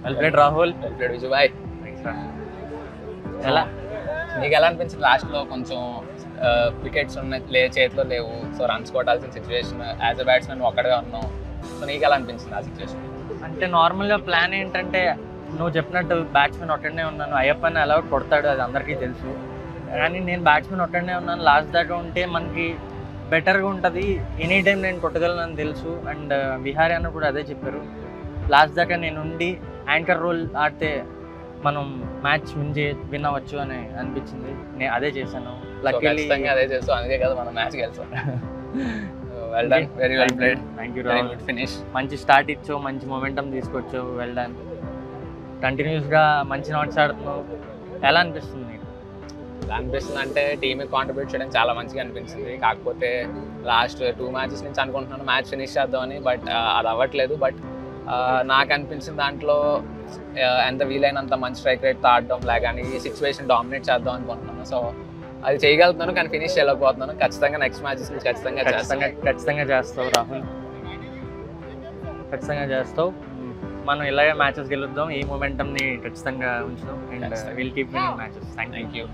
Well played Rahul. Well played Vijay బాయ్. ఎలా నీకు ఎలా అనిపించింది లాస్ట్లో కొంచెం వికెట్స్ ఉన్నాయి చేతిలో లేవు, సో రన్స్ కొట్టాల్సిన సిచ్యువేషన్, యాజ్ అ బ్యాట్స్మెన్ ఒక్కడే ఉన్నావు, సో నీకు ఎలా అనిపించింది ఆ సిచ్యువేషన్? అంటే నార్మల్గా ప్లాన్ ఏంటంటే నువ్వు చెప్పినట్టు బ్యాట్స్మెన్ ఒక్కడనే ఉన్నాను, అయ్యప్పని ఎలా కొడతాడు అది అందరికీ తెలుసు, కానీ నేను బ్యాట్స్మెన్ ఒక్కడనే ఉన్నాను, లాస్ట్ దాకా ఉంటే మనకి బెటర్గా ఉంటుంది, ఎనీ టైం నేను కొట్టగలను తెలుసు. అండ్ విహారీ అన్న కూడా అదే చెప్పారు, లాస్ట్ దాకా నేను ఉండి యాంకర్ రోల్ ఆడితే మనం మ్యాచ్ విన్ అవ్వచ్చు అని అనిపించింది, నేను అదే చేశాను. లక్కీలీ అదే చేస్తాం, అందుకే కదా మనం మ్యాచ్ గెలిచాం. Well done, very well played. Thank you. Good finish. మంచి స్టార్ట్ ఇచ్చావు, మంచి మొమెంటం తీసుకొచ్చావు, వెల్ డన్. కంటిన్యూస్గా మంచి నాట్స్ ఆడుతున్నావు, ఎలా అనిపిస్తుంది నీకు? ఎలా అనిపిస్తుంది అంటే టీమ్కి కాంట్రిబ్యూట్ చేయడం చాలా మంచిగా అనిపించింది, కాకపోతే లాస్ట్ 2 మ్యాచెస్ నుంచి అనుకుంటున్నాను మ్యాచ్ ఫినిష్ చేద్దామని, బట్ అది అవ్వట్లేదు. బట్ నాకు అనిపించిన దాంట్లో ఎంత వీలైనంత మంచి స్ట్రైక్ రేట్తో ఆడడం కానీ ఈ సిచ్యువేషన్ డామినేట్ చేద్దాం అనుకుంటున్నాను. సో అది చేయగలుగుతున్నాను, కానీ ఫినిష్ చేయలేకపోతున్నాను. ఖచ్చితంగా నెక్స్ట్ మ్యాచెస్ నుంచి ఖచ్చితంగా చేస్తావు రాహుల్, ఖచ్చితంగా చేస్తావు. మనం ఇలాగే మ్యాచెస్ గెలుద్దాం, ఈ మొమెంటంని ఖచ్చితంగా ఉంచుదాం. And will keep winnowing matches. Thank you.